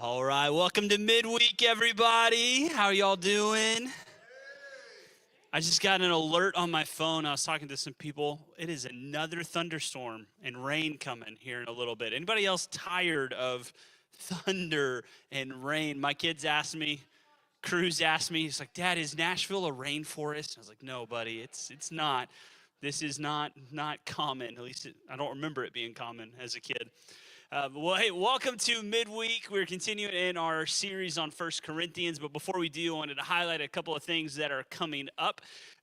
All right, welcome to midweek, everybody. How y'all doing? I just got an alert on my phone. I was talking to some people. It is another thunderstorm and rain coming here in a little bit. Anybody else tired of thunder and rain? My kids asked me, Cruz asked me, he's like, "Dad, is Nashville a rainforest?" I was like, "No, buddy, it's not. This is not common. At least I don't remember it being common as a kid." Well, hey, welcome to midweek. We're continuing in our series on First Corinthians, but before we do, I wanted to highlight a couple of things that are coming up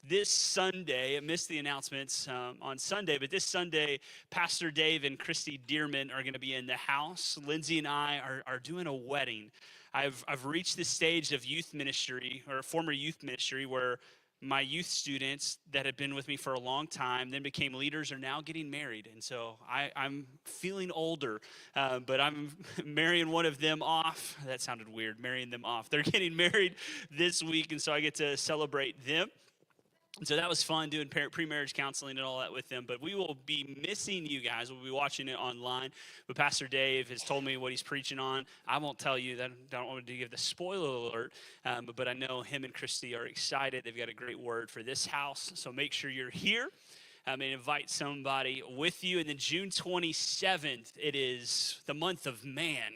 this Sunday. I missed the announcements on Sunday, but this Sunday, Pastor Dave and Christy Dearman are going to be in the house. Lindsay and I are doing a wedding. I've reached the stage of youth ministry, or former youth ministry, where my youth students that had been with me for a long time, then became leaders, are now getting married. And so I'm feeling older, but I'm marrying one of them off. That sounded weird, marrying them off. They're getting married this week, and so I get to celebrate them. And so that was fun doing pre-marriage counseling and all that with them. But we will be missing you guys. We'll be watching it online. But Pastor Dave has told me what he's preaching on. I won't tell you that. I don't want to give the spoiler alert. But I know him and Christy are excited. They've got a great word for this house. So make sure you're here. And invite somebody with you. And then June 27th, it is the month of man,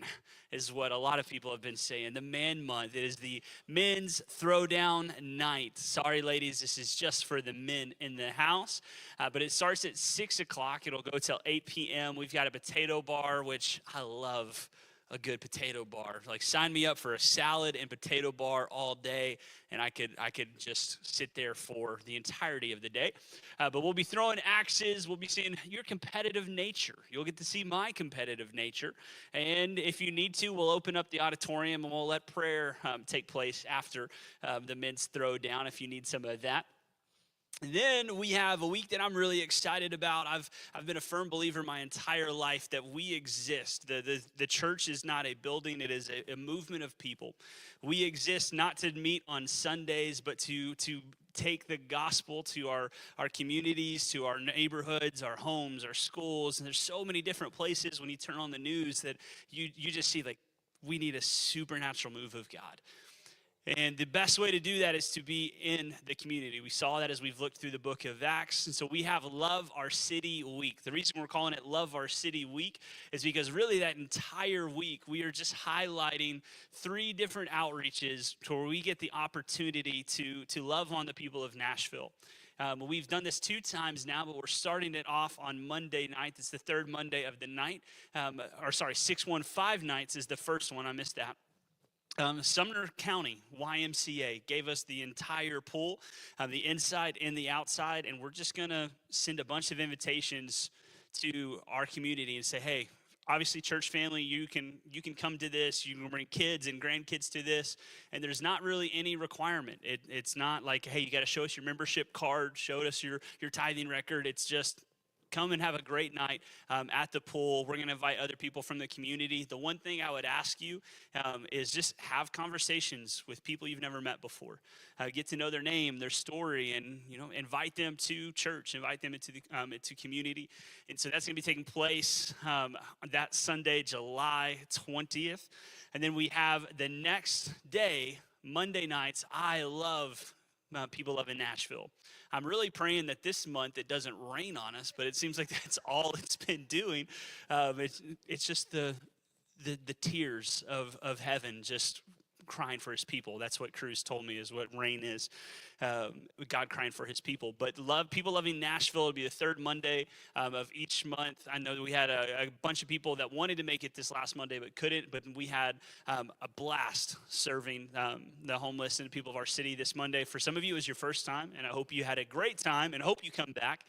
is what a lot of people have been saying. The man month. It is the men's throwdown night. Sorry, ladies, this is just for the men in the house. But it starts at 6 o'clock. It'll go till 8 p.m. We've got a potato bar, which I love. A good potato bar. Like, sign me up for a salad and potato bar all day, and I could just sit there for the entirety of the day. But we'll be throwing axes. We'll be seeing your competitive nature. You'll get to see my competitive nature. And if you need to, we'll open up the auditorium and we'll let prayer take place after the men's throwdown if you need some of that. Then we have a week that I'm really excited about. I've been a firm believer my entire life that we exist. The church is not a building, it is a movement of people. We exist not to meet on Sundays, but to take the gospel to our communities, to our neighborhoods, our homes, our schools. And there's so many different places when you turn on the news that you just see, like, we need a supernatural move of God. And the best way to do that is to be in the community. We saw that as we've looked through the book of Acts. And so we have Love Our City Week. The reason we're calling it Love Our City Week is because really that entire week, we are just highlighting 3 different outreaches to where we get the opportunity to love on the people of Nashville. We've done this 2 times now, but we're starting it off on Monday night. It's the 3rd Monday of the night. 615 nights is the first one. I missed that. Sumner County YMCA gave us the entire pool, the inside and the outside, and we're just going to send a bunch of invitations to our community and say, hey, obviously, church family, you can come to this. You can bring kids and grandkids to this, and there's not really any requirement. It's not like, hey, you got to show us your membership card, show us your tithing record. It's just come and have a great night at the pool. We're going to invite other people from the community. The one thing I would ask you is just have conversations with people you've never met before. Get to know their name, their story, and invite them to church, invite them into community. And so that's going to be taking place that Sunday, July 20th. And then we have the next day, Monday nights. I love people love in Nashville. I'm really praying that this month it doesn't rain on us, but it seems like that's all it's been doing. It's just the tears of heaven just crying for his people. That's what Cruz told me is what rain is. God crying for his people. But people loving Nashville will be the 3rd Monday of each month. I know that we had a bunch of people that wanted to make it this last Monday but couldn't. But we had a blast serving the homeless and the people of our city this Monday. For some of you, it was your first time, and I hope you had a great time, and hope you come back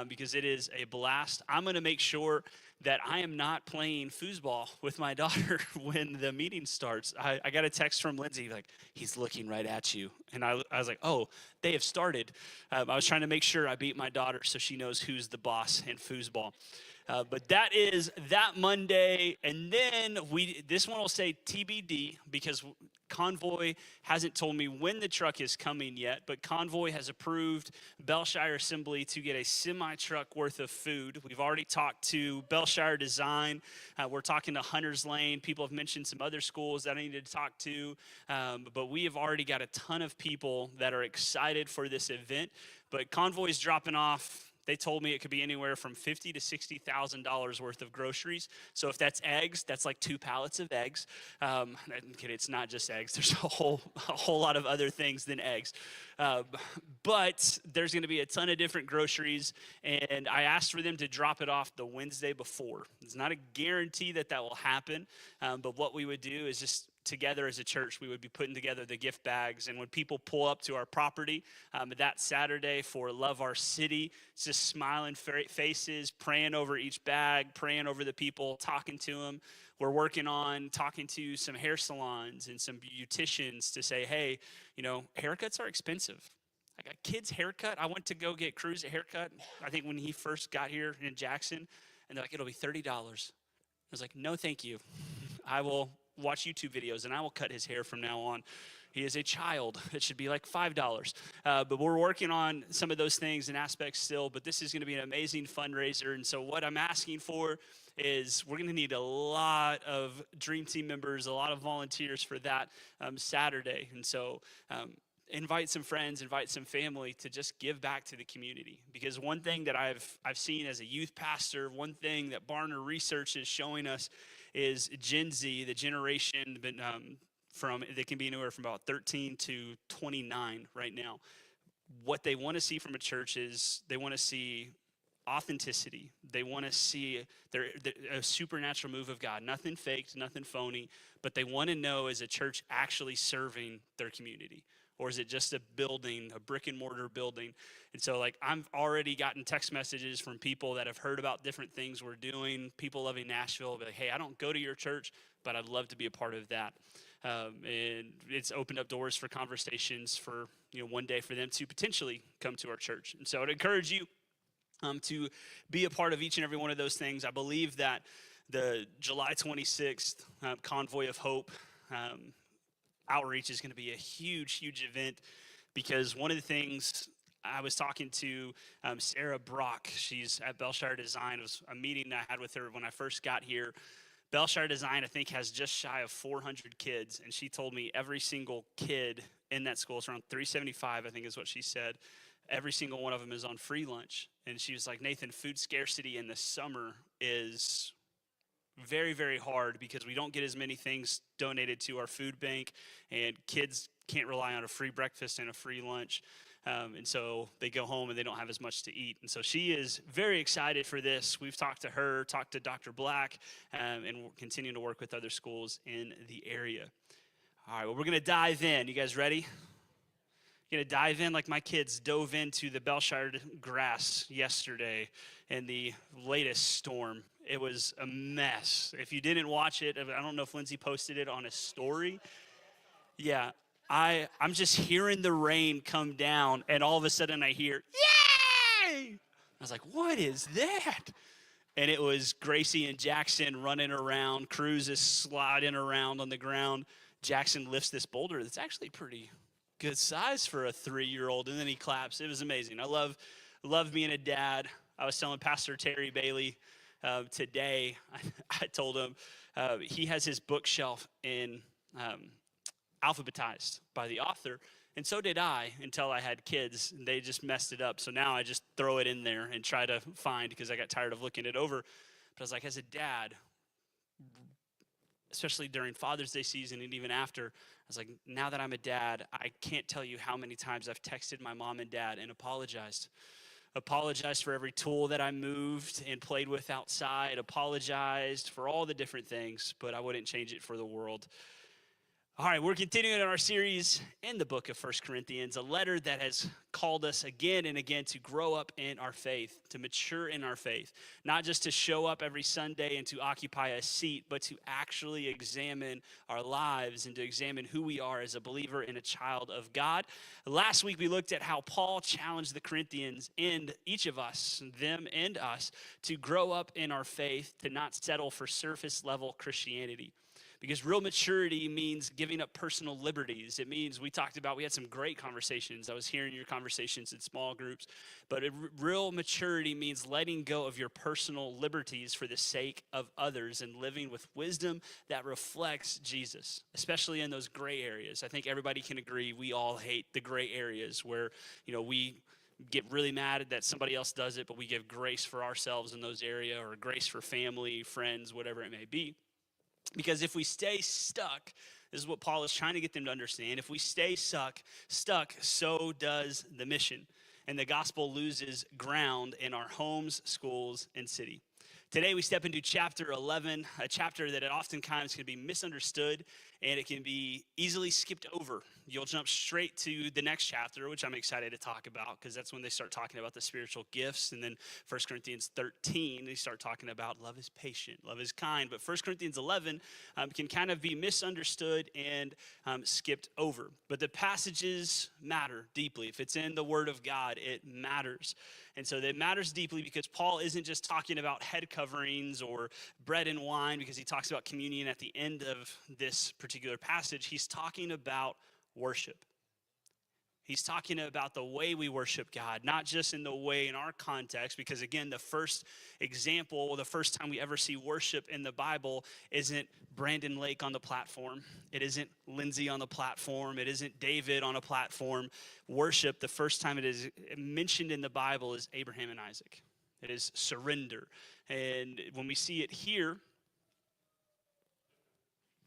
because it is a blast. I'm going to make sure that I am not playing foosball with my daughter when the meeting starts. I got a text from Lindsay, like, he's looking right at you. And I was like, oh, they have started. I was trying to make sure I beat my daughter so she knows who's the boss in foosball. But that is that Monday, and then this one will say TBD because Convoy hasn't told me when the truck is coming yet, but Convoy has approved Bellshire Assembly to get a semi-truck worth of food. We've already talked to Bellshire Design. We're talking to Hunter's Lane. People have mentioned some other schools that I need to talk to, but we have already got a ton of people that are excited for this event. But Convoy's dropping off. They told me it could be anywhere from $50,000 to $60,000 worth of groceries. So if that's eggs, that's like 2 pallets of eggs. I'm kidding, it's not just eggs. There's a whole lot of other things than eggs. But there's going to be a ton of different groceries, and I asked for them to drop it off the Wednesday before. It's not a guarantee that will happen, but what we would do is just together as a church, we would be putting together the gift bags. And when people pull up to our property that Saturday for Love Our City, it's just smiling faces, praying over each bag, praying over the people, talking to them. We're working on talking to some hair salons and some beauticians to say, hey, haircuts are expensive. I got kids' haircut. I went to go get Cruz a haircut, I think when he first got here in Jackson, and they're like, it'll be $30. I was like, no, thank you. I will watch YouTube videos, and I will cut his hair from now on. He is a child. It should be like $5. But we're working on some of those things and aspects still, but this is going to be an amazing fundraiser. And so what I'm asking for is we're going to need a lot of Dream Team members, a lot of volunteers for that Saturday. And so invite some friends, invite some family to just give back to the community. Because one thing that I've seen as a youth pastor, one thing that Barner research is showing us is Gen Z, the generation they can be anywhere from about 13 to 29 right now. What they want to see from a church is they want to see authenticity. They want to see a supernatural move of God, nothing faked, nothing phony, but they want to know, is a church actually serving their community? Or is it just a building, a brick and mortar building? And so I've already gotten text messages from people that have heard about different things we're doing, people loving Nashville, like, hey, I don't go to your church, but I'd love to be a part of that. And it's opened up doors for conversations for, one day for them to potentially come to our church. And so I'd encourage you to be a part of each and every one of those things. I believe that the July 26th Convoy of Hope outreach is going to be a huge event, because one of the things I was talking to Sarah Brock, she's at Bellshire Design. It was a meeting I had with her when I first got here. Bellshire Design, I think, has just shy of 400 kids, and she told me every single kid in that school, it's around 375, I think is what she said, every single one of them is on free lunch. And she was like, Nathan, food scarcity in the summer is very, very hard because we don't get as many things donated to our food bank, and kids can't rely on a free breakfast and a free lunch. And so they go home and they don't have as much to eat. And so she is very excited for this. We've talked to her, talked to Dr. Black, and we're continuing to work with other schools in the area. All right, well, we're going to dive in. You guys ready? Going to dive in like my kids dove into the Bellshire grass yesterday in the latest storm. It was a mess. If you didn't watch it, I don't know if Lindsay posted it on a story. Yeah, I'm just hearing the rain come down, and all of a sudden I hear, yay! I was like, what is that? And it was Gracie and Jackson running around. Cruz is sliding around on the ground. Jackson lifts this boulder that's actually pretty good size for a 3-year-old, and then he claps. It was amazing. I love being a dad. I was telling Pastor Terry Bailey today, I told him he has his bookshelf in alphabetized by the author, and so did I until I had kids. They just messed it up, so now I just throw it in there and try to find, because I got tired of looking it over. But I was like, as a dad, especially during Father's Day season and even after, I was like, now that I'm a dad, I can't tell you how many times I've texted my mom and dad and apologized for every tool that I moved and played with outside, apologized for all the different things, but I wouldn't change it for the world. All right, we're continuing our series in the book of First Corinthians, a letter that has called us again and again to grow up in our faith, to mature in our faith, not just to show up every Sunday and to occupy a seat, but to actually examine our lives and to examine who we are as a believer and a child of God. Last week, we looked at how Paul challenged the Corinthians and each of us, them and us, to grow up in our faith, to not settle for surface level Christianity. Because real maturity means giving up personal liberties. It means we had some great conversations. I was hearing your conversations in small groups. But real maturity means letting go of your personal liberties for the sake of others and living with wisdom that reflects Jesus, especially in those gray areas. I think everybody can agree we all hate the gray areas where, we get really mad that somebody else does it, but we give grace for ourselves in those areas or grace for family, friends, whatever it may be. Because if we stay stuck, this is what Paul is trying to get them to understand. If we stay stuck, so does the mission. And the gospel loses ground in our homes, schools, and city. Today we step into chapter 11, a chapter that oftentimes can be misunderstood and it can be easily skipped over. You'll jump straight to the next chapter, which I'm excited to talk about because that's when they start talking about the spiritual gifts. And then 1 Corinthians 13, they start talking about love is patient, love is kind. But 1 Corinthians 11 can kind of be misunderstood and skipped over. But the passages matter deeply. If it's in the Word of God, it matters. And so that matters deeply because Paul isn't just talking about head coverings or bread and wine because he talks about communion at the end of this particular passage. He's talking about worship. He's talking about the way we worship God, not just in the way in our context, because again, the first example, the first time we ever see worship in the Bible isn't Brandon Lake on the platform. It isn't Lindsay on the platform. It isn't David on a platform. Worship, the first time it is mentioned in the Bible is Abraham and Isaac. It is surrender. And when we see it here,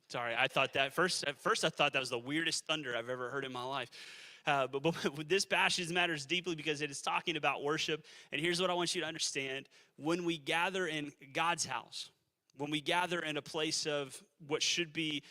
sorry, I thought that at first I thought that was the weirdest thunder I've ever heard in my life. But this passage matters deeply because it is talking about worship. And here's what I want you to understand. When we gather in God's house, when we gather in a place of what should be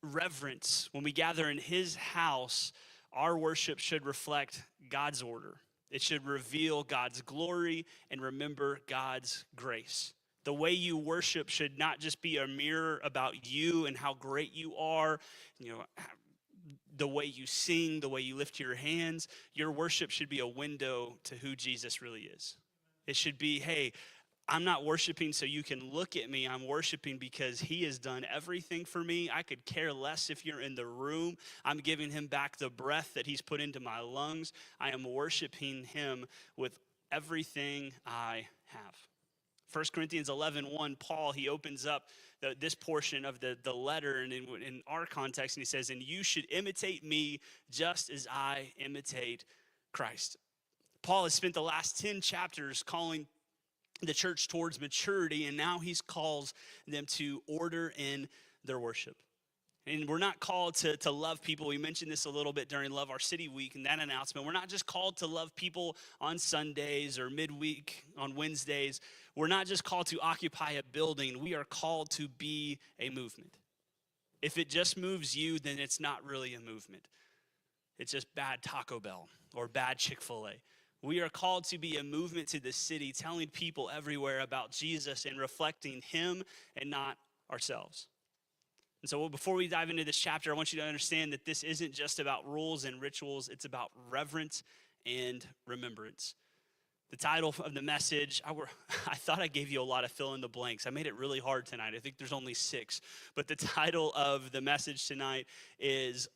reverence, when we gather in his house, our worship should reflect God's order. It should reveal God's glory and remember God's grace. The way you worship should not just be a mirror about you and how great you are, the way you sing, the way you lift your hands. Your worship should be a window to who Jesus really is. It should be, hey, I'm not worshiping so you can look at me. I'm worshiping because he has done everything for me. I could care less if you're in the room. I'm giving him back the breath that he's put into my lungs. I am worshiping him with everything I have. 1 Corinthians 11:1, Paul, he opens up this portion of the letter and in our context, and he says, and you should imitate me just as I imitate Christ. Paul has spent the last 10 chapters calling the church towards maturity, and now he calls them to order in their worship. And we're not called to love people. We mentioned this a little bit during Love Our City Week and that announcement. We're not just called to love people on Sundays or midweek on Wednesdays. We're not just called to occupy a building. We are called to be a movement. If it just moves you, then it's not really a movement. It's just bad Taco Bell or bad Chick-fil-A. We are called to be a movement to the city, telling people everywhere about Jesus and reflecting him and not ourselves. And so before we dive into this chapter, I want you to understand that this isn't just about rules and rituals. It's about reverence and remembrance. The title of the message, I thought I gave you a lot of fill in the blanks. I made it really hard tonight. I think there's only 6. But the title of the message tonight is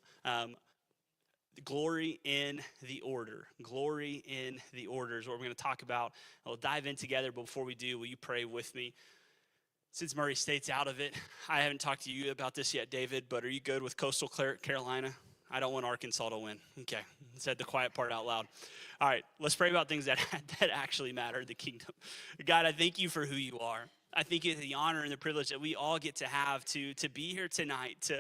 Glory in the Order. Glory in the Order is what we're going to talk about. We'll dive in together, but before we do, will you pray with me? Since Murray State's out of it, I haven't talked to you about this yet, David, but are you good with Coastal Carolina? I don't want Arkansas to win. Okay, said the quiet part out loud. All right, let's pray about things that actually matter, the kingdom. God, I thank you for who you are. I think it's the honor and the privilege that we all get to have to be here tonight,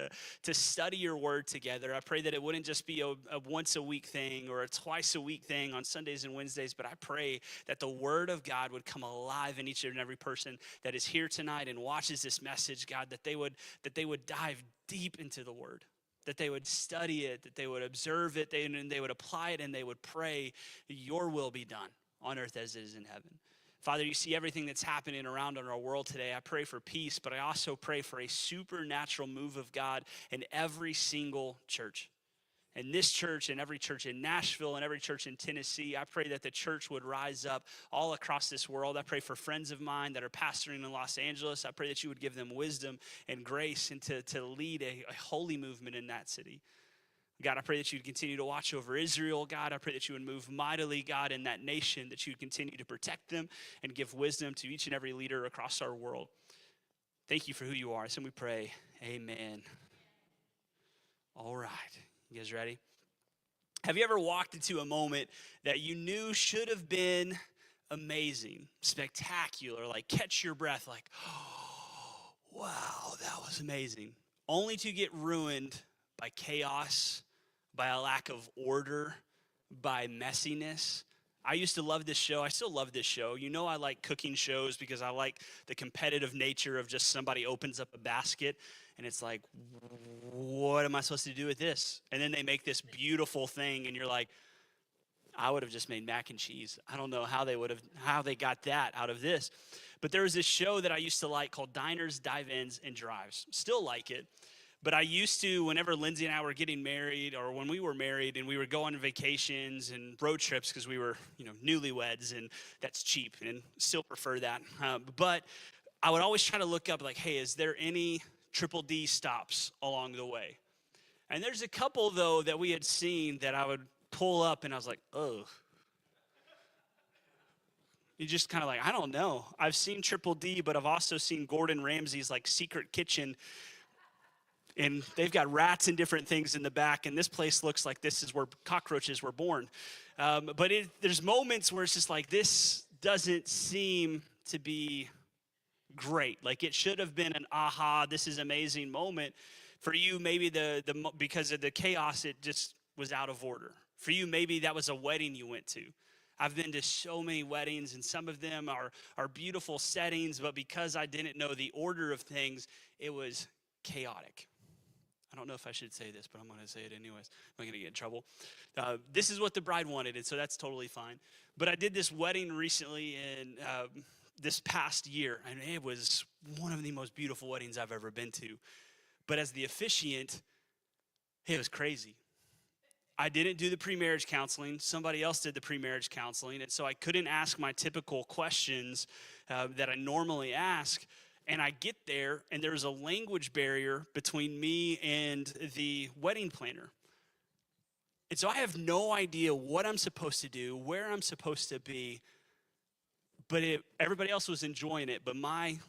to study your word together. I pray that it wouldn't just be a once a week thing or a twice a week thing on Sundays and Wednesdays, but I pray that the word of God would come alive in each and every person that is here tonight and watches this message, God, that they would dive deep into the word, that they would study it, that they would observe it, and they would apply it, and they would pray, your will be done on earth as it is in heaven. Father, you see everything that's happening around in our world today. I pray for peace, but I also pray for a supernatural move of God in every single church. In this church, and every church in Nashville, and every church in Tennessee, I pray that the church would rise up all across this world. I pray for friends of mine that are pastoring in Los Angeles. I pray that you would give them wisdom and grace and to lead a holy movement in that city. God, I pray that you'd continue to watch over Israel. God, I pray that you would move mightily, God, in that nation, that you would continue to protect them and give wisdom to each and every leader across our world. Thank you for who you are. So we pray, amen. All right, you guys ready? Have you ever walked into a moment that you knew should have been amazing, spectacular, like catch your breath, like, oh, wow, that was amazing, only to get ruined by chaos, by a lack of order, by messiness? I used to love this show. I still love this show. You know I like cooking shows because I like the competitive nature of just somebody opens up a basket and it's like, what am I supposed to do with this? And then they make this beautiful thing and you're like, I would have just made mac and cheese. I don't know how they got that out of this. But there was this show that I used to like called Diners, Dive-Ins, and Drives. Still like it. But I used to, whenever Lindsay and I were getting married, or when we were married and we would go on vacations and road trips because we were, newlyweds, and that's cheap and still prefer that. But I would always try to look up like, hey, is there any Triple D stops along the way? And there's a couple, though, that we had seen that I would pull up and I was like, oh. You just kind of like, I don't know. I've seen Triple D, but I've also seen Gordon Ramsay's like secret kitchen. And they've got rats and different things in the back, and this place looks like this is where cockroaches were born. But there's moments where it's just like, this doesn't seem to be great. Like it should have been an aha, this is amazing moment. For you, maybe because of the chaos, it just was out of order. For you, maybe that was a wedding you went to. I've been to so many weddings, and some of them are beautiful settings, but because I didn't know the order of things, it was chaotic. I don't know if I should say this, but I'm going to say it anyways. I'm going to get in trouble. This is what the bride wanted, and so that's totally fine. But I did this wedding recently in this past year, and it was one of the most beautiful weddings I've ever been to. But as the officiant, it was crazy. I didn't do the pre-marriage counseling. Somebody else did the pre-marriage counseling, and so I couldn't ask my typical questions that I normally ask. And I get there, and there's a language barrier between me and the wedding planner. And so I have no idea what I'm supposed to do, where I'm supposed to be. But everybody else was enjoying it. But my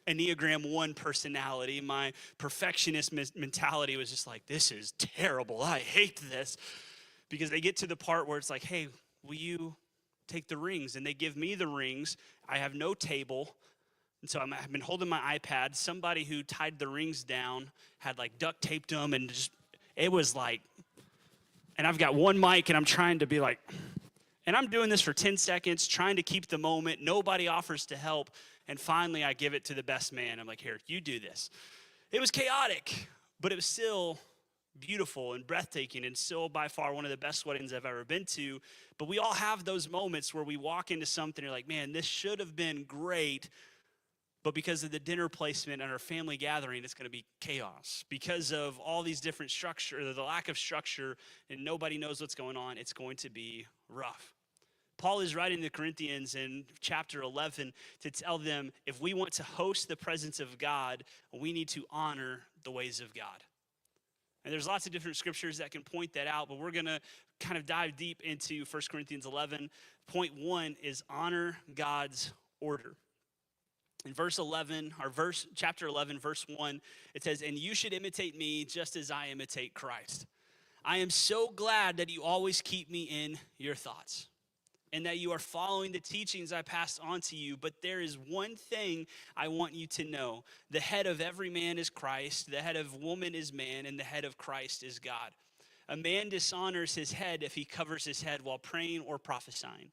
Enneagram 1 personality, my perfectionist mentality was just like, this is terrible. I hate this. Because they get to the part where it's like, hey, will you take the rings? And they give me the rings. I have no table. And so I've been holding my iPad. Somebody who tied the rings down had like duct taped them, and it was like, and I've got one mic and I'm trying to be like, and I'm doing this for 10 seconds, trying to keep the moment. Nobody offers to help. And finally I give it to the best man. I'm like, here, you do this. It was chaotic, but it was still beautiful and breathtaking, and still by far one of the best weddings I've ever been to. But we all have those moments where we walk into something and you're like, man, this should have been great. But because of the dinner placement and our family gathering, it's going to be chaos. Because of all these different structure, the lack of structure, and nobody knows what's going on, it's going to be rough. Paul is writing to the Corinthians in chapter 11 to tell them, if we want to host the presence of God, we need to honor the ways of God. And there's lots of different scriptures that can point that out, but we're going to kind of dive deep into 1 Corinthians 11. Point 1 is honor God's order. In chapter 11, verse 1, it says, and you should imitate me just as I imitate Christ. I am so glad that you always keep me in your thoughts. and that you are following the teachings I passed on to you. But there is one thing I want you to know. The head of every man is Christ, the head of woman is man, and the head of Christ is God. A man dishonors his head if he covers his head while praying or prophesying.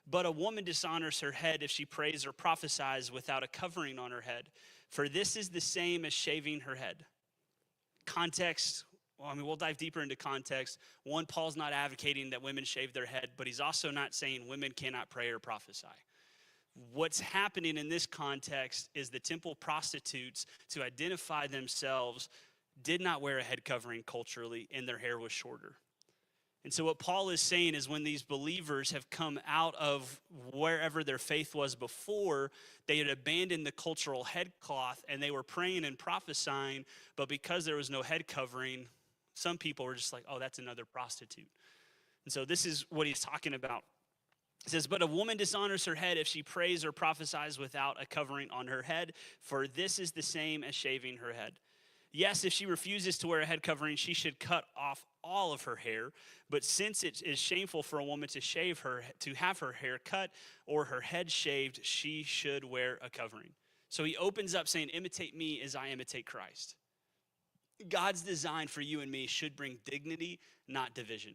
But a woman dishonors her head if she prays or prophesies without a covering on her head. For this is the same as shaving her head. Context, we'll dive deeper into context. One, Paul's not advocating that women shave their head, but he's also not saying women cannot pray or prophesy. What's happening in this context is the temple prostitutes, to identify themselves, did not wear a head covering culturally, and their hair was shorter. And so what Paul is saying is when these believers have come out of wherever their faith was before, they had abandoned the cultural headcloth and they were praying and prophesying, but because there was no head covering, some people were just like, oh, that's another prostitute. And so this is what he's talking about. It says, but a woman dishonors her head if she prays or prophesies without a covering on her head, for this is the same as shaving her head. Yes, if she refuses to wear a head covering, she should cut off all of her hair. But since it is shameful for a woman to have her hair cut or her head shaved, she should wear a covering. So he opens up saying, imitate me as I imitate Christ. God's design for you and me should bring dignity, not division.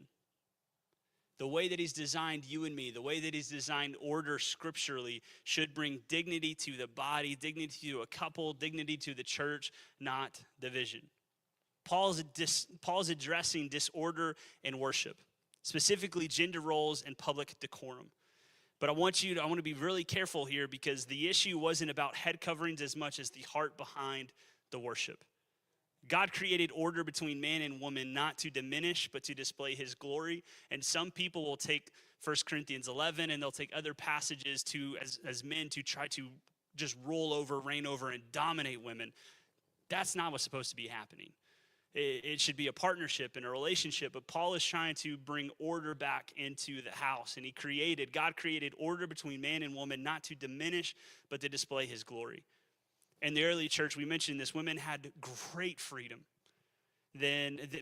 The way that he's designed you and me, the way that he's designed order scripturally should bring dignity to the body, dignity to a couple, dignity to the church, not division. Paul's addressing disorder in worship, specifically gender roles and public decorum. But I want to be really careful here because the issue wasn't about head coverings as much as the heart behind the worship. God created order between man and woman not to diminish, but to display his glory. And some people will take 1 Corinthians 11 and they'll take other passages as men to try to just roll over, reign over, and dominate women. That's not what's supposed to be happening. It should be a partnership and a relationship, but Paul is trying to bring order back into the house. And God created order between man and woman not to diminish, but to display his glory. In the early church, we mentioned this, women had great freedom,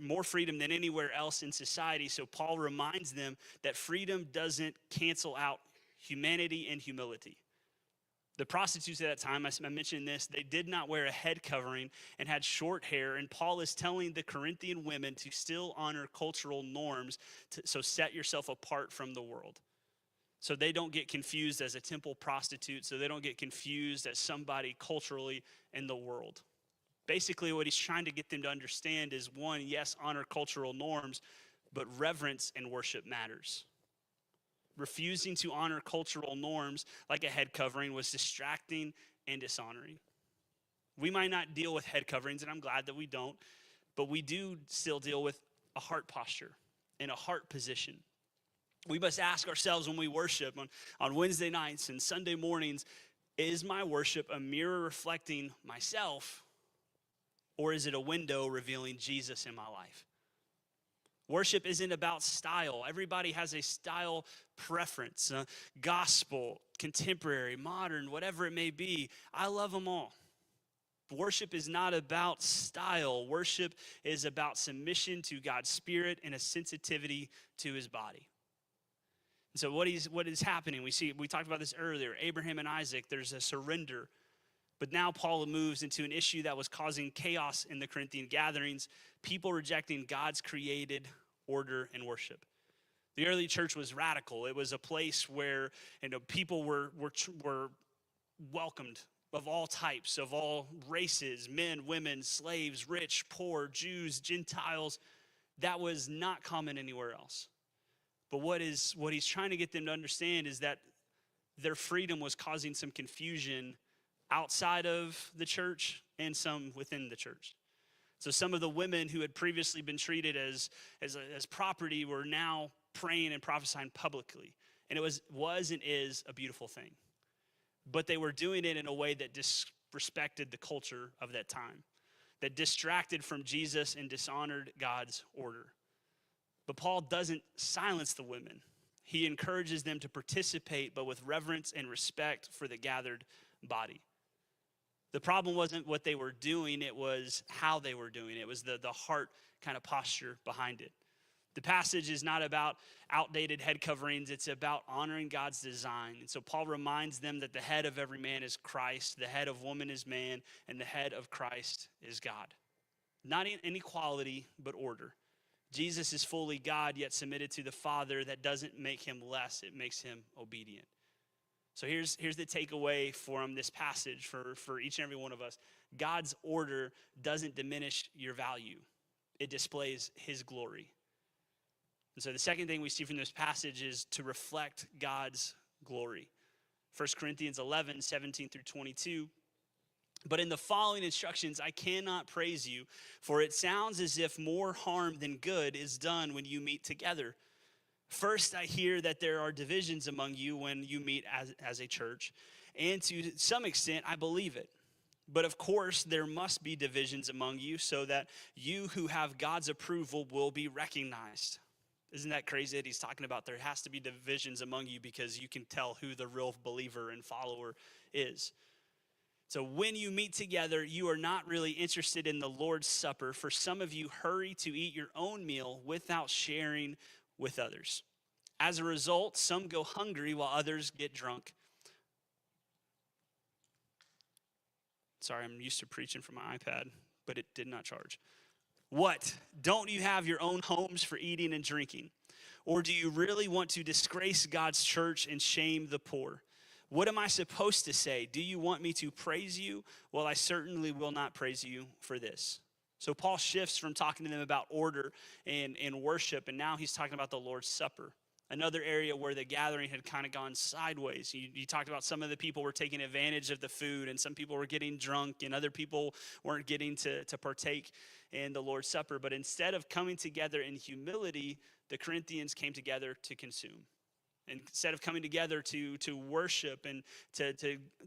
more freedom than anywhere else in society. So Paul reminds them that freedom doesn't cancel out humanity and humility. The prostitutes at that time, I mentioned this, they did not wear a head covering and had short hair. And Paul is telling the Corinthian women to still honor cultural norms, so set yourself apart from the world. So they don't get confused as a temple prostitute, so they don't get confused as somebody culturally in the world. Basically, what he's trying to get them to understand is, one, yes, honor cultural norms, but reverence and worship matters. Refusing to honor cultural norms like a head covering was distracting and dishonoring. We might not deal with head coverings, and I'm glad that we don't, but we do still deal with a heart posture and a heart position. We must ask ourselves when we worship on Wednesday nights and Sunday mornings, is my worship a mirror reflecting myself, or is it a window revealing Jesus in my life? Worship isn't about style. Everybody has a style preference, gospel, contemporary, modern, whatever it may be. I love them all. Worship is not about style. Worship is about submission to God's Spirit and a sensitivity to his body. And so what is happening? We talked about this earlier. Abraham and Isaac, there's a surrender. But now Paul moves into an issue that was causing chaos in the Corinthian gatherings, people rejecting God's created order and worship. The early church was radical. It was a place where people were welcomed of all types, of all races, men, women, slaves, rich, poor, Jews, Gentiles. That was not common anywhere else. But what he's trying to get them to understand is that their freedom was causing some confusion outside of the church and some within the church. So some of the women who had previously been treated as property were now praying and prophesying publicly. And it was and is a beautiful thing. But they were doing it in a way that disrespected the culture of that time, that distracted from Jesus and dishonored God's order. But Paul doesn't silence the women. He encourages them to participate, but with reverence and respect for the gathered body. The problem wasn't what they were doing, it was how they were doing it. It was the heart kind of posture behind it. The passage is not about outdated head coverings. It's about honoring God's design. And so Paul reminds them that the head of every man is Christ, the head of woman is man, and the head of Christ is God. Not in inequality, but order. Jesus is fully God, yet submitted to the Father. That doesn't make him less. It makes him obedient. So here's the takeaway from this passage for each and every one of us. God's order doesn't diminish your value. It displays his glory. And so the second thing we see from this passage is to reflect God's glory. 1 Corinthians 11, 17 through 22. But in the following instructions, I cannot praise you, for it sounds as if more harm than good is done when you meet together. First, I hear that there are divisions among you when you meet as a church, and to some extent, I believe it. But of course, there must be divisions among you so that you who have God's approval will be recognized. Isn't that crazy that he's talking about there has to be divisions among you because you can tell who the real believer and follower is. So when you meet together, you are not really interested in the Lord's Supper. For some of you, hurry to eat your own meal without sharing with others. As a result, some go hungry while others get drunk. Sorry, I'm used to preaching from my iPad, but it did not charge. What? Don't you have your own homes for eating and drinking? Or do you really want to disgrace God's church and shame the poor? What am I supposed to say? Do you want me to praise you? Well, I certainly will not praise you for this. So Paul shifts from talking to them about order and worship, and now he's talking about the Lord's Supper. Another area where the gathering had kind of gone sideways. You talked about some of the people were taking advantage of the food, and some people were getting drunk, and other people weren't getting to partake in the Lord's Supper. But instead of coming together in humility, the Corinthians came together to consume. And instead of coming together to worship and to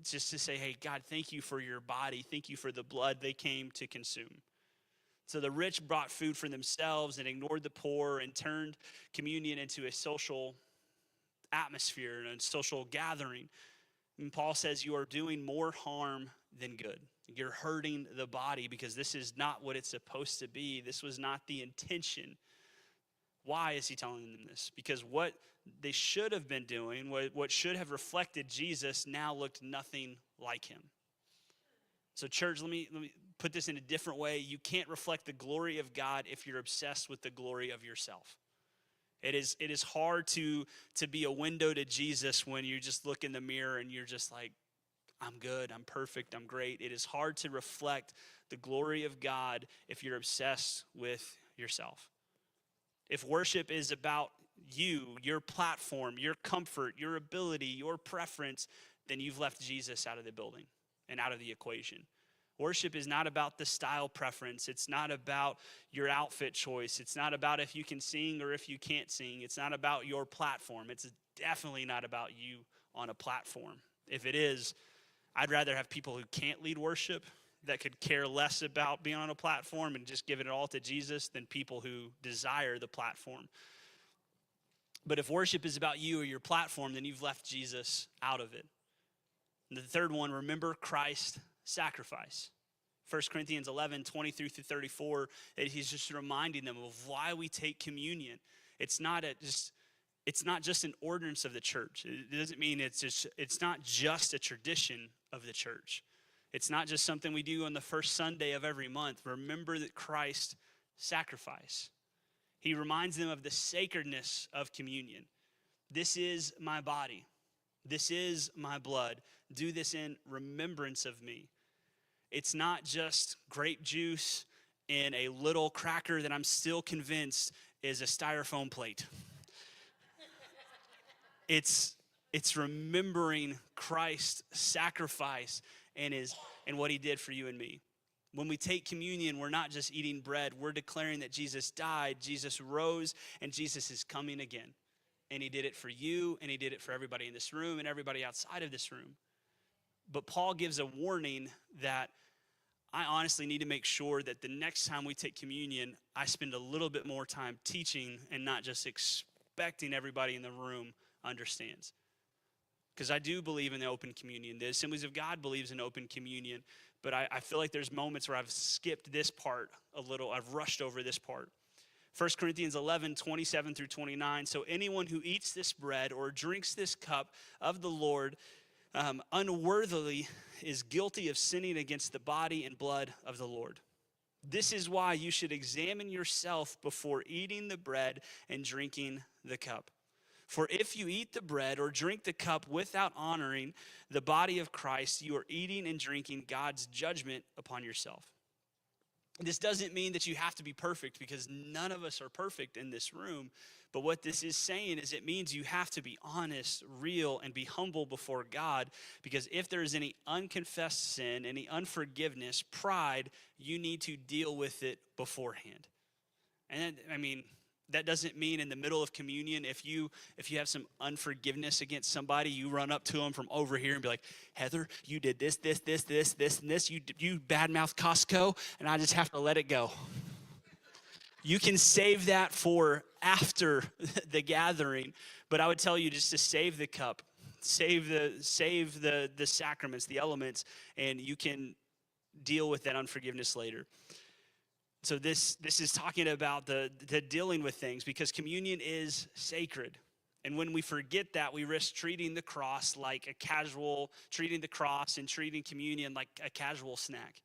just to say, hey, God, thank you for your body. Thank you for the blood, they came to consume. So the rich brought food for themselves and ignored the poor and turned communion into a social atmosphere and a social gathering. And Paul says you are doing more harm than good. You're hurting the body because this is not what it's supposed to be. This was not the intention. Why is he telling them this? Because what they should have been doing, what should have reflected Jesus, now looked nothing like him. So church, let me put this in a different way. You can't reflect the glory of God if you're obsessed with the glory of yourself. It is hard to be a window to Jesus when you just look in the mirror and you're just like, I'm good, I'm perfect, I'm great. It is hard to reflect the glory of God if you're obsessed with yourself. If worship is about you, your platform, your comfort, your ability, your preference, then you've left Jesus out of the building and out of the equation. Worship is not about the style preference. It's not about your outfit choice. It's not about if you can sing or if you can't sing. It's not about your platform. It's definitely not about you on a platform. If it is, I'd rather have people who can't lead worship that could care less about being on a platform and just giving it all to Jesus than people who desire the platform. But if worship is about you or your platform, then you've left Jesus out of it. And the third one, remember Christ's sacrifice. 1 Corinthians 11, 23 through 34, he's just reminding them of why we take communion. It's not just an ordinance of the church. It doesn't mean it's not just a tradition of the church. It's not just something we do on the first Sunday of every month. Remember that Christ sacrificed. He reminds them of the sacredness of communion. This is my body. This is my blood. Do this in remembrance of me. It's not just grape juice and a little cracker that I'm still convinced is a styrofoam plate. It's remembering Christ's sacrifice and what he did for you and me. When we take communion, we're not just eating bread. We're declaring that Jesus died, Jesus rose, and Jesus is coming again. And he did it for you, and he did it for everybody in this room and everybody outside of this room. But Paul gives a warning that I honestly need to make sure that the next time we take communion, I spend a little bit more time teaching and not just expecting everybody in the room understands. Because I do believe in the open communion. The Assemblies of God believes in open communion. But I feel like there's moments where I've skipped this part a little. I've rushed over this part. 1 Corinthians 11, 27 through 29. So anyone who eats this bread or drinks this cup of the Lord unworthily is guilty of sinning against the body and blood of the Lord. This is why you should examine yourself before eating the bread and drinking the cup. For if you eat the bread or drink the cup without honoring the body of Christ, you are eating and drinking God's judgment upon yourself. This doesn't mean that you have to be perfect, because none of us are perfect in this room. But what this is saying is it means you have to be honest, real, and be humble before God. Because if there is any unconfessed sin, any unforgiveness, pride, you need to deal with it beforehand. And that doesn't mean in the middle of communion, if you have some unforgiveness against somebody, you run up to them from over here and be like, Heather, you did this, and this. You badmouth Costco, and I just have to let it go. You can save that for after the gathering, but I would tell you just to save the cup, save the sacraments, the elements, and you can deal with that unforgiveness later. So this is talking about the dealing with things, because communion is sacred. And when we forget that, we risk treating the cross treating the cross and treating communion like a casual snack.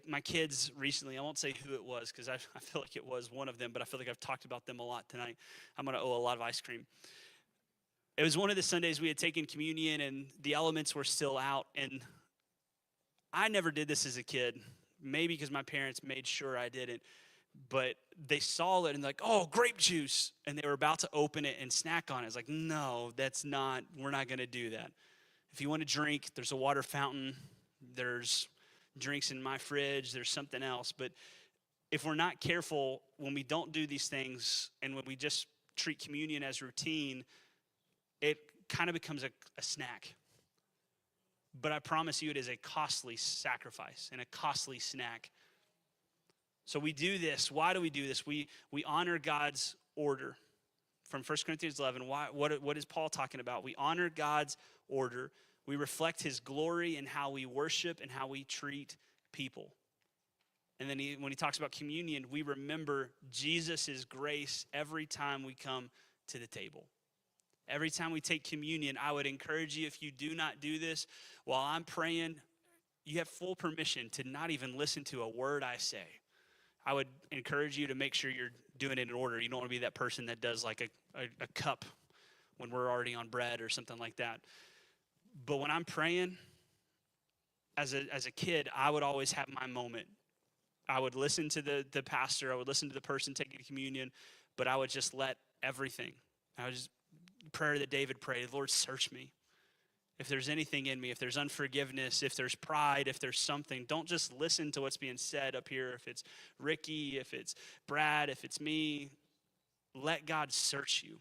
My kids recently, I won't say who it was, because I feel like it was one of them, but I feel like I've talked about them a lot tonight. I'm going to owe a lot of ice cream. It was one of the Sundays we had taken communion and the elements were still out. And I never did this as a kid. Maybe because my parents made sure I didn't, but they saw it and like, oh, grape juice. And they were about to open it and snack on it. It's like, no, we're not going to do that. If you want to drink, there's a water fountain. There's drinks in my fridge. There's something else. But if we're not careful, when we don't do these things and when we just treat communion as routine, it kind of becomes a snack. But I promise you, it is a costly sacrifice and a costly snack. So we do this. Why do we do this? We honor God's order. From 1 Corinthians 11, what is Paul talking about? We honor God's order. We reflect his glory in how we worship and how we treat people. And then when he talks about communion, we remember Jesus' grace every time we come to the table. Every time we take communion, I would encourage you, if you do not do this, while I'm praying, you have full permission to not even listen to a word I say. I would encourage you to make sure you're doing it in order. You don't want to be that person that does like a cup when we're already on bread or something like that. But when I'm praying, as a kid, I would always have my moment. I would listen to the pastor. I would listen to the person taking communion, but I would just let everything. I would just prayer that David prayed, Lord, search me. If there's anything in me, if there's unforgiveness, if there's pride, if there's something, don't just listen to what's being said up here. If it's Ricky, if it's Brad, if it's me, let God search you.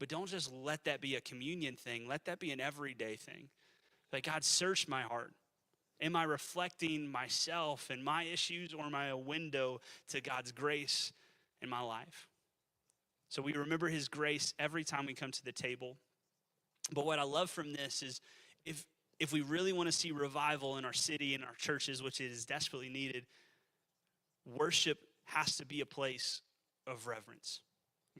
But don't just let that be a communion thing. Let that be an everyday thing. Like, God, search my heart. Am I reflecting myself and my issues, or am I a window to God's grace in my life? So we remember his grace every time we come to the table. But what I love from this is if we really want to see revival in our city and our churches, which is desperately needed, worship has to be a place of reverence.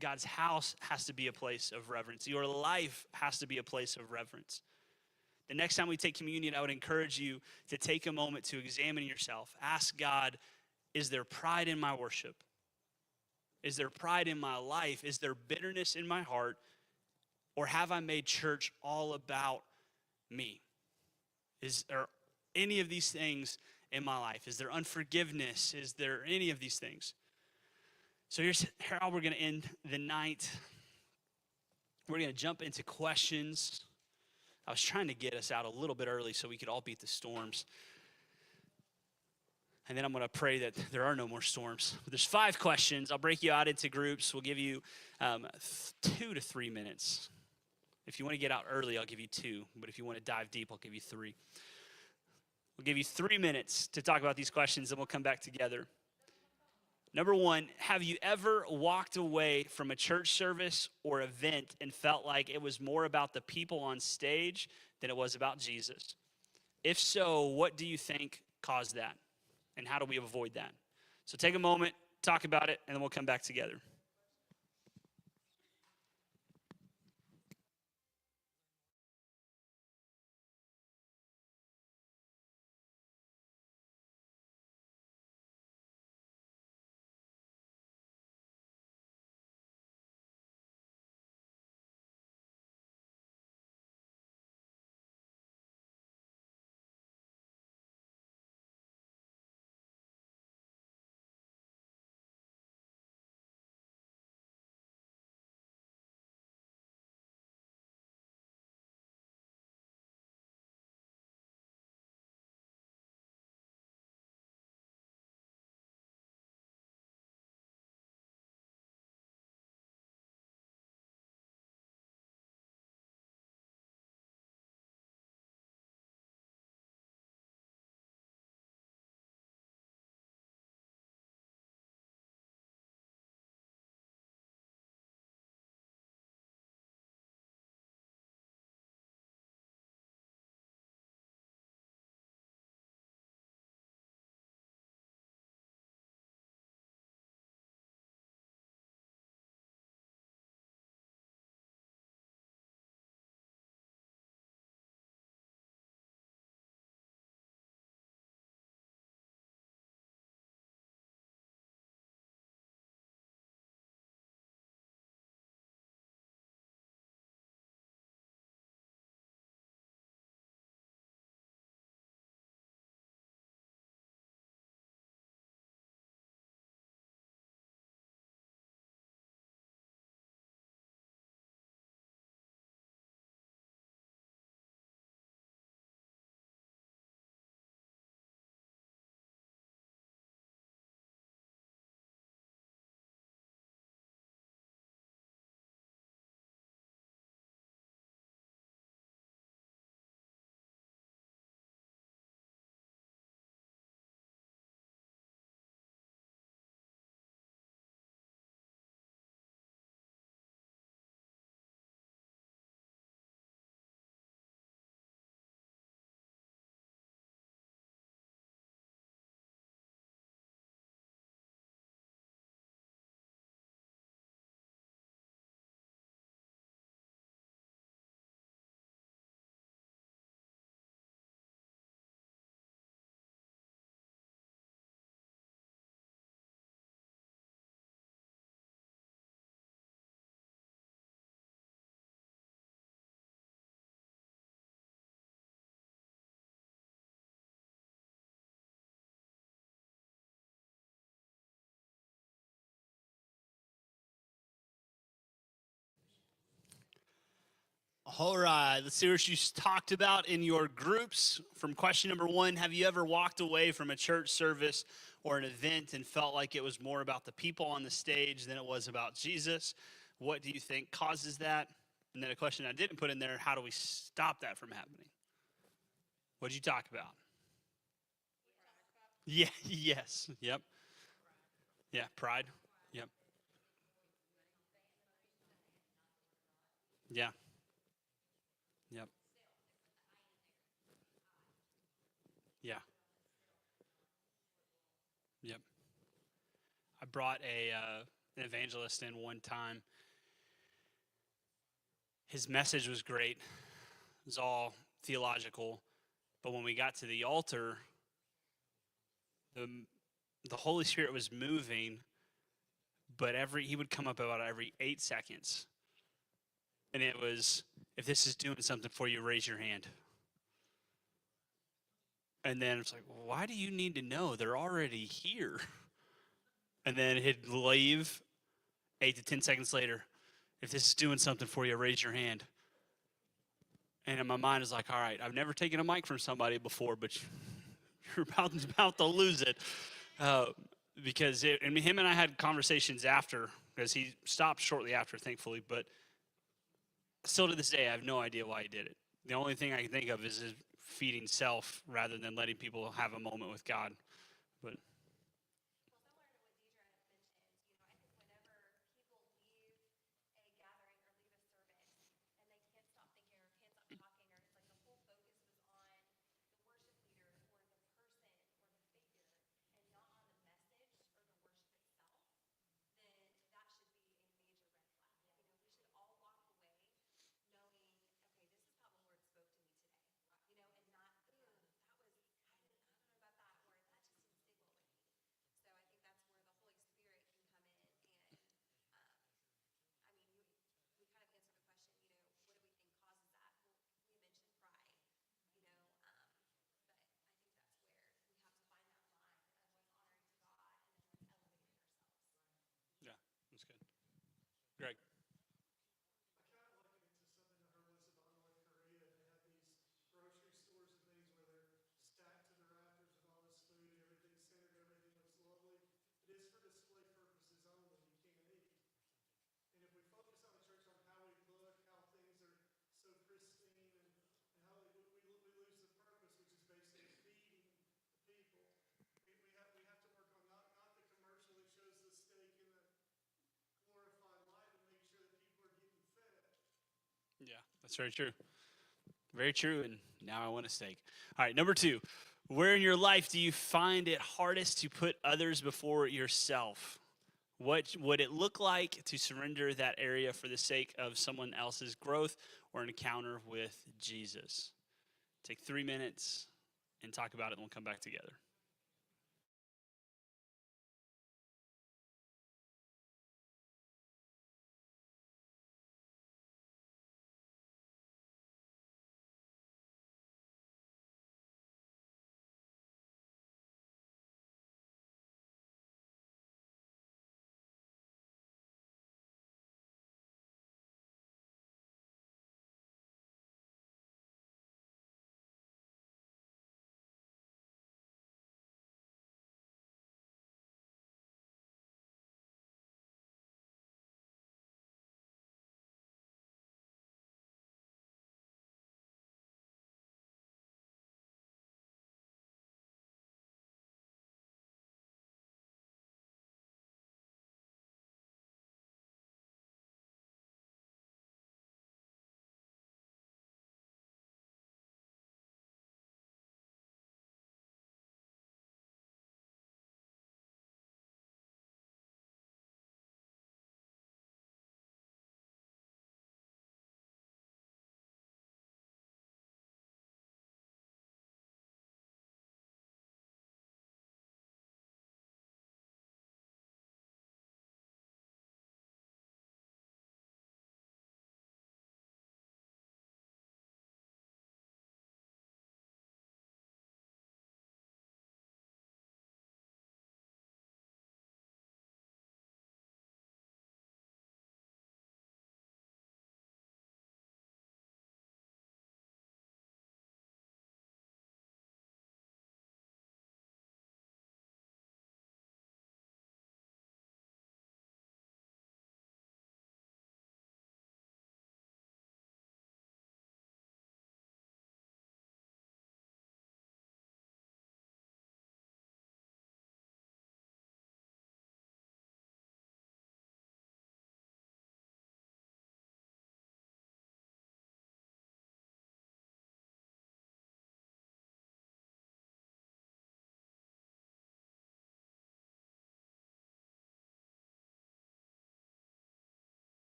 God's house has to be a place of reverence. Your life has to be a place of reverence. The next time we take communion, I would encourage you to take a moment to examine yourself. Ask God, is there pride in my worship? Is there pride in my life? Is there bitterness in my heart? Or have I made church all about me? Is there any of these things in my life? Is there unforgiveness? Is there any of these things? So here's how we're going to end the night. We're going to jump into questions. I was trying to get us out a little bit early so we could all beat the storms. And then I'm going to pray that there are no more storms. But there's 5 questions. I'll break you out into groups. We'll give you 2 to 3 minutes. If you want to get out early, I'll give you 2. But if you want to dive deep, I'll give you 3. We'll give you 3 minutes to talk about these questions, and we'll come back together. Number 1, have you ever walked away from a church service or event and felt like it was more about the people on stage than it was about Jesus? If so, what do you think caused that? And how do we avoid that? So take a moment talk about it, and then we'll come back together. All right, let's see what you talked about in your groups. From question number 1, have you ever walked away from a church service or an event and felt like it was more about the people on the stage than it was about Jesus? What do you think causes that? And then a question I didn't put in there, how do we stop that from happening? What did you talk about? Yeah, yes, yep. Yeah, pride. Yep. Yeah. Yep. Yeah. Yep. I brought an evangelist in one time. His message was great. It was all theological, but when we got to the altar, the the Holy Spirit was moving, but he would come up about every 8 seconds, and it was, if this is doing something for you, raise your hand. And then it's like, why do you need to know? They're already here. And then he'd leave 8 to 10 seconds later. If this is doing something for you, raise your hand. And in my mind is like, all right, I've never taken a mic from somebody before, but you're about to lose it. Uh, because him and I had conversations after, because he stopped shortly after, thankfully. But still to this day, I have no idea why he did it. The only thing I can think of is feeding self rather than letting people have a moment with God. But That's very true. Very true. And now I want a steak. All right, number 2. Where in your life do you find it hardest to put others before yourself? What would it look like to surrender that area for the sake of someone else's growth or an encounter with Jesus? Take 3 minutes and talk about it, and we'll come back together.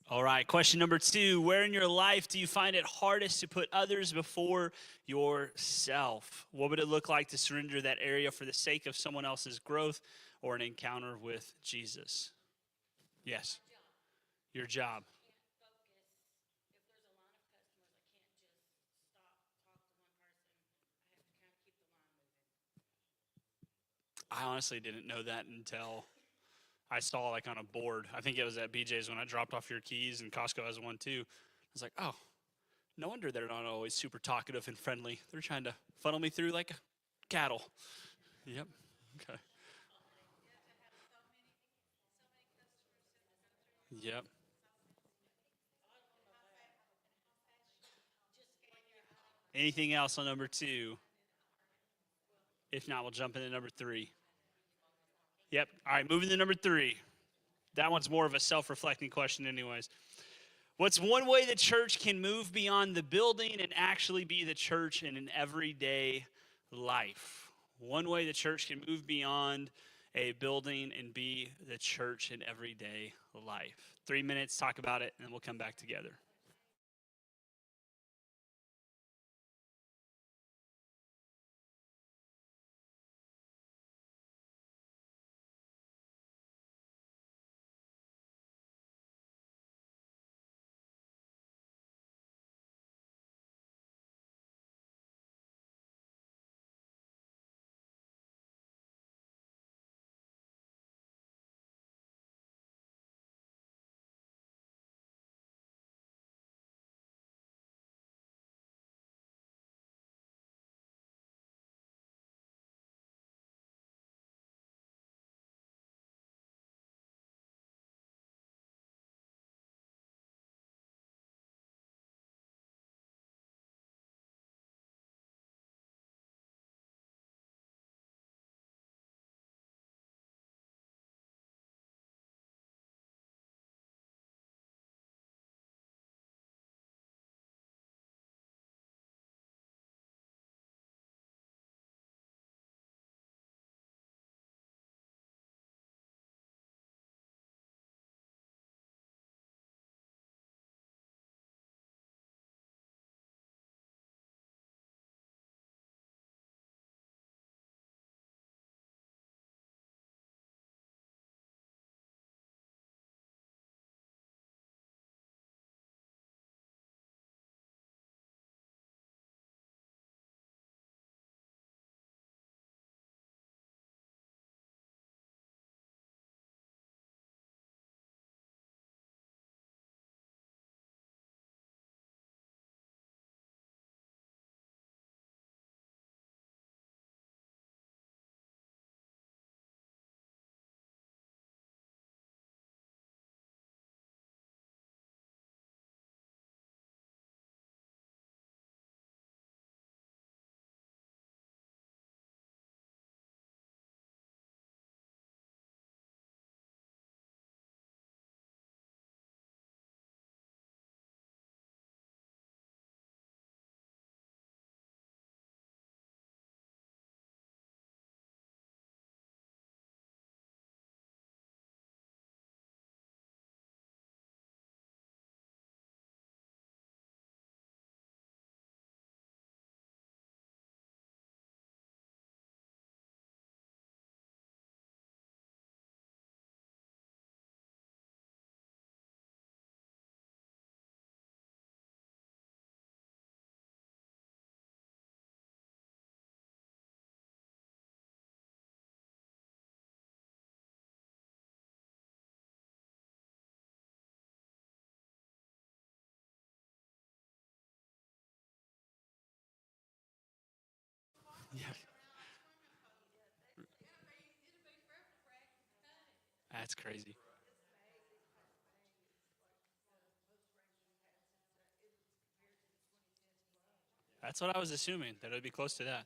All right, question number 2. Where in your life do you find it hardest to put others before yourself? What would it look like to surrender that area for the sake of someone else's growth or an encounter with Jesus? Yes, your job. I honestly didn't know that until I saw like on a board. I think it was at BJ's when I dropped off your keys, and Costco has one too. I was like, oh, no wonder they're not always super talkative and friendly. They're trying to funnel me through like cattle. Yep. Okay. Yep. Anything else on number 2? If not, we'll jump into number 3. Yep. All right, moving to number 3. That one's more of a self reflecting question, anyways. What's one way the church can move beyond the building and actually be the church in an everyday life? One way the church can move beyond a building and be the church in everyday life. 3 minutes, talk about it, and we'll come back together. Yeah. That's crazy. That's what I was assuming, that it would be close to that.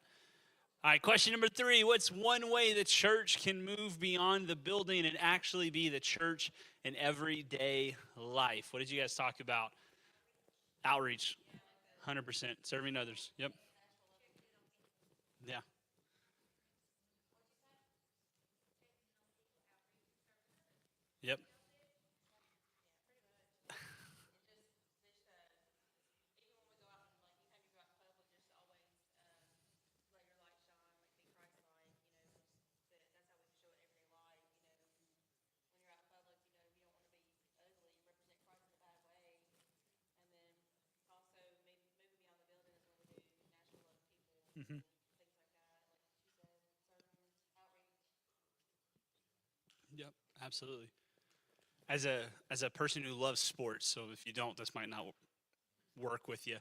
All right, question number 3. What's one way the church can move beyond the building and actually be the church in everyday life? What did you guys talk about? Outreach, 100%. Serving others. Yep. Yeah. Yep. Hmm. Yep. Absolutely. As a person who loves sports, so if you don't, this might not work with you.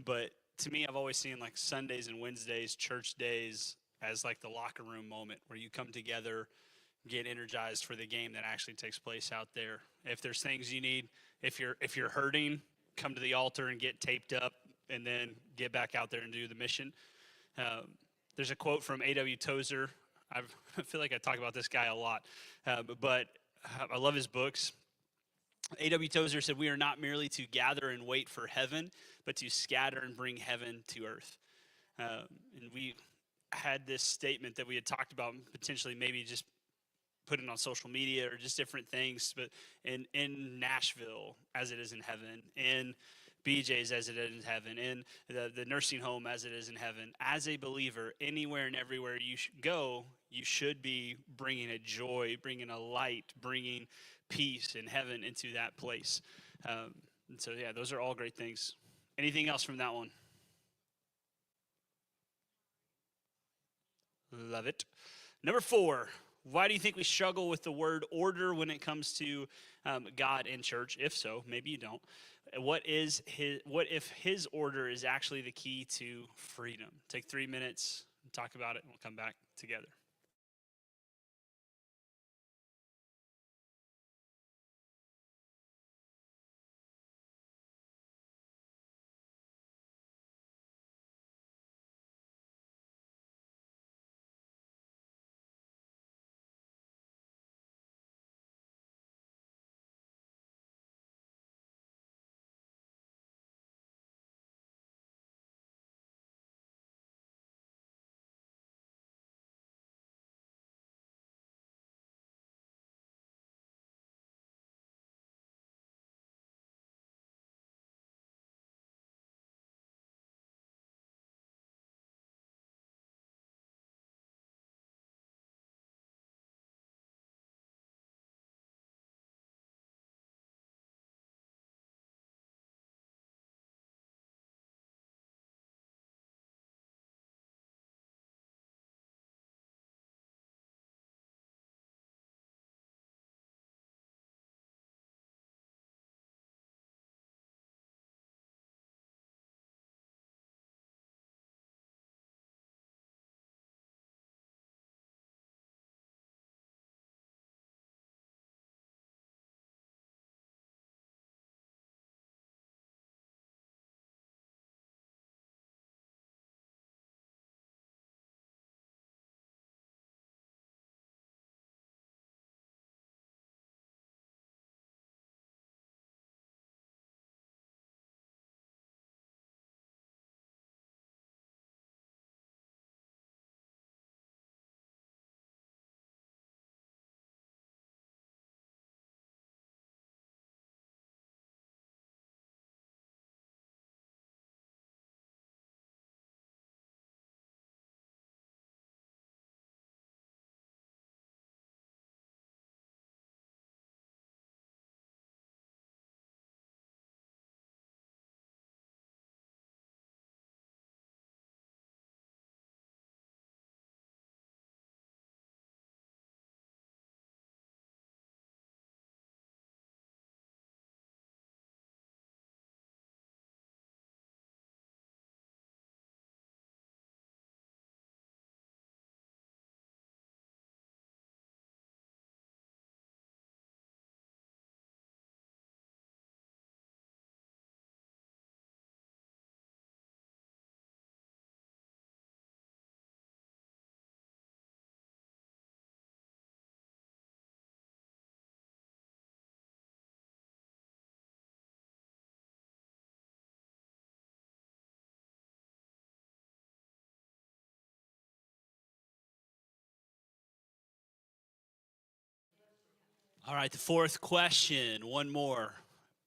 But to me, I've always seen like Sundays and Wednesdays, church days, as like the locker room moment where you come together, get energized for the game that actually takes place out there. If there's things you need, if you're hurting, come to the altar and get taped up, and then get back out there and do the mission. Um, there's a quote from A.W. Tozer. I feel like I talk about this guy a lot, but I love his books. A.W. Tozer said, "We are not merely to gather and wait for heaven, but to scatter and bring heaven to earth." And we had this statement that we had talked about potentially maybe just putting on social media or just different things, but in Nashville as it is in heaven, in BJ's as it is in heaven, in the nursing home as it is in heaven. As a believer, anywhere and everywhere you go, you should be bringing a joy, bringing a light, bringing peace in heaven into that place. And so, yeah, those are all great things. Anything else from that one? Love it. Number 4, why do you think we struggle with the word order when it comes to God and church? If so, maybe you don't. What if his order is actually the key to freedom? Take 3 minutes, talk about it, and we'll come back together. All right, the fourth question, one more,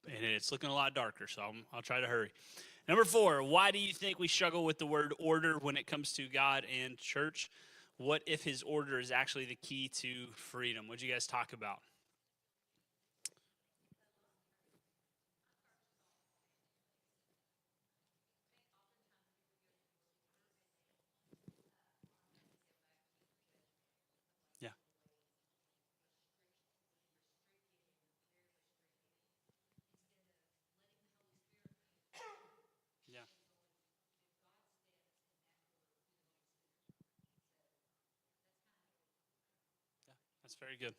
and it's looking a lot darker, so I'll try to hurry. Number 4, why do you think we struggle with the word order when it comes to God and church? What if his order is actually the key to freedom? What'd you guys talk about? Yeah, yeah, yeah. That's very good.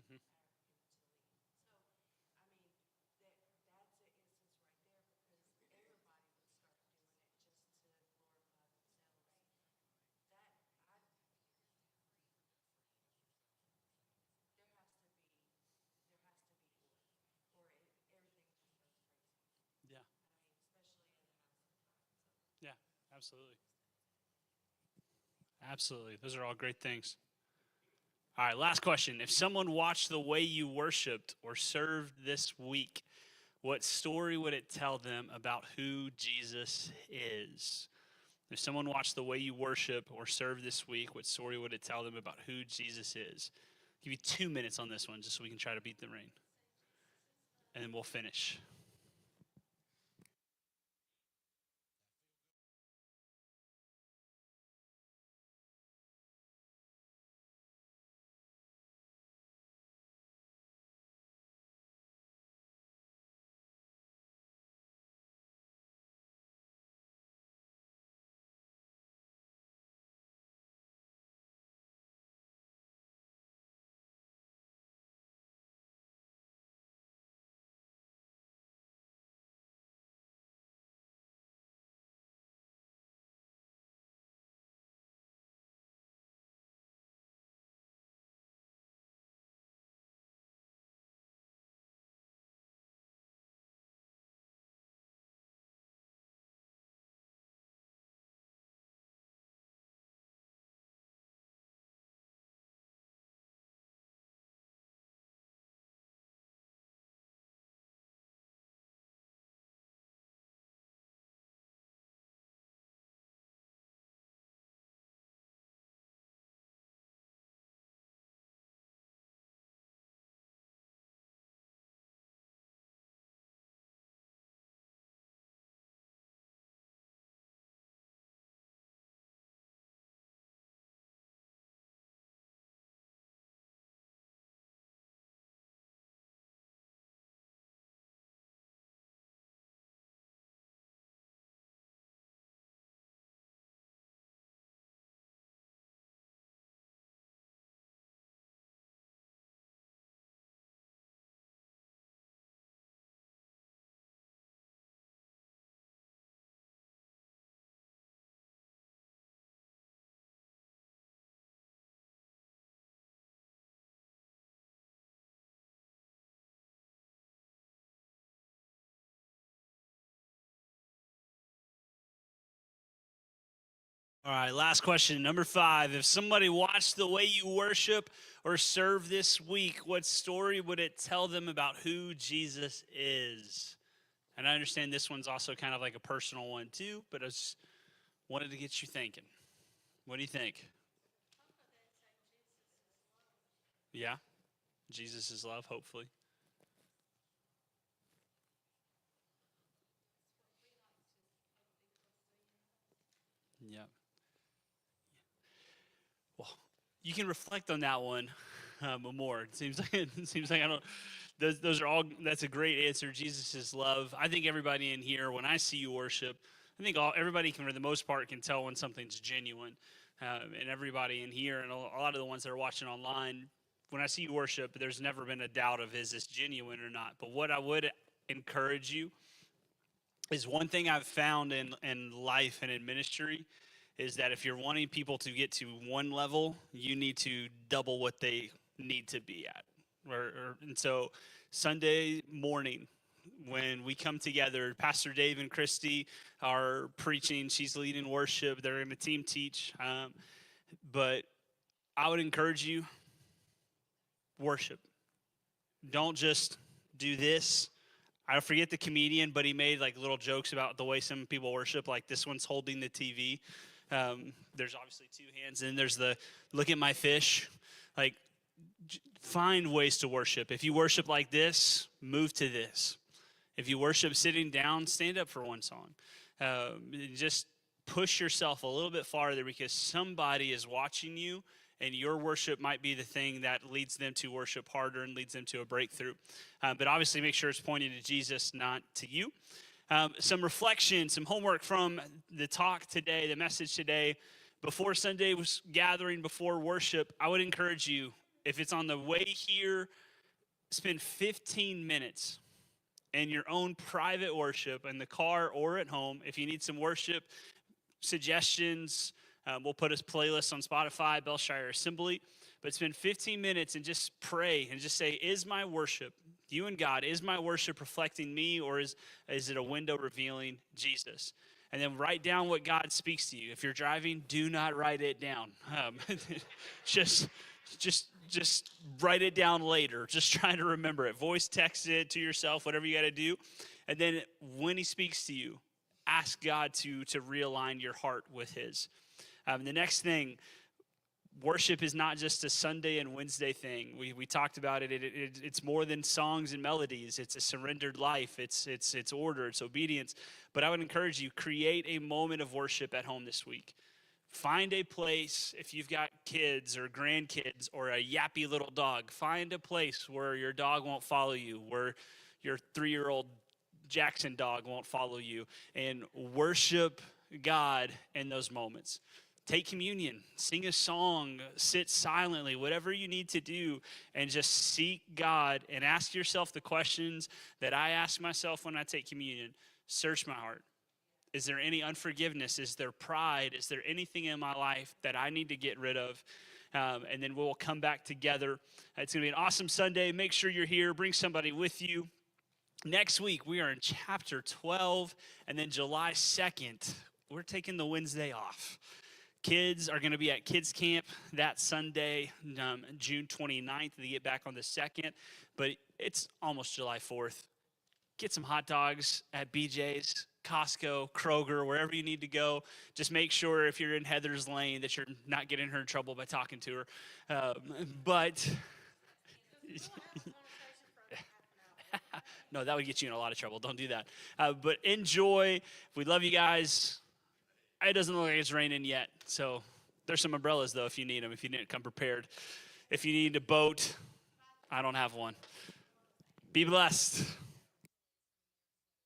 Hmm. Yeah, yeah, absolutely. Absolutely. Those are all great things. All right, last question. If someone watched the way you worshiped or served this week, what story would it tell them about who Jesus is? If someone watched the way you worship or serve this week, what story would it tell them about who Jesus is? I'll give you 2 minutes on this one just so we can try to beat the rain, and then we'll finish. All right, last question, number 5. If somebody watched the way you worship or serve this week, what story would it tell them about who Jesus is? And I understand this one's also kind of like a personal one too, but I just wanted to get you thinking. What do you think? Yeah, Jesus is love, hopefully. Yeah. Well, you can reflect on that one more. It seems like I don't. those are all, that's a great answer. Jesus is love. I think everybody in here, when I see you worship, I think everybody can, for the most part, can tell when something's genuine. And everybody in here, and a lot of the ones that are watching online, when I see you worship, there's never been a doubt of is this genuine or not. But what I would encourage you is, one thing I've found in life and in ministry is that if you're wanting people to get to one level, you need to double what they need to be at. And so Sunday morning, when we come together, Pastor Dave and Christy are preaching. She's leading worship. They're going to team teach. But I would encourage you, worship. Don't just do this. I forget the comedian, but he made like little jokes about the way some people worship. Like, this one's holding the TV. There's obviously two hands, and there's the look at my fish. Like, find ways to worship. If you worship like this, move to this. If you worship sitting down, stand up for one song. Just push yourself a little bit farther, because somebody is watching you, and your worship might be the thing that leads them to worship harder and leads them to a breakthrough. But obviously make sure it's pointing to Jesus, not to you. Some reflection, some homework from the talk today, the message today. Before Sunday was gathering, before worship, I would encourage you, if it's on the way here, spend 15 minutes in your own private worship in the car or at home. If you need some worship suggestions, we'll put a playlist on Spotify, Belshire Assembly. But spend 15 minutes and just pray and just say, is my worship, you and God, is my worship reflecting me, or is it a window revealing Jesus? And then write down what God speaks to you. If you're driving, do not write it down. Just write it down later. Just try to remember it. Voice text it to yourself, whatever you got to do. And then when he speaks to you, ask God to realign your heart with his. The next thing, worship is not just a Sunday and Wednesday thing. We talked about it. It's more than songs and melodies. It's a surrendered life. It's order. It's obedience. But I would encourage you, create a moment of worship at home this week. Find a place, if you've got kids or grandkids or a yappy little dog, find a place where your dog won't follow you, where your 3-year-old Jackson dog won't follow you, and worship God in those moments. Take communion, sing a song, sit silently, whatever you need to do, and just seek God and ask yourself the questions that I ask myself when I take communion. Search my heart. Is there any unforgiveness? Is there pride? Is there anything in my life that I need to get rid of? And then we'll come back together. It's going to be an awesome Sunday. Make sure you're here. Bring somebody with you. Next week, we are in chapter 12, and then July 2nd, we're taking the Wednesday off. Kids are going to be at kids camp that Sunday, June 29th. They get back on the 2nd, but it's almost July 4th. Get some hot dogs at BJ's, Costco, Kroger, wherever you need to go. Just make sure if you're in Heather's lane that you're not getting her in trouble by talking to her. But no, that would get you in a lot of trouble. Don't do that. But enjoy. We love you guys. It doesn't look like it's raining yet, so there's some umbrellas, though, if you need them, if you didn't come prepared. If you need a boat, I don't have one. Be blessed.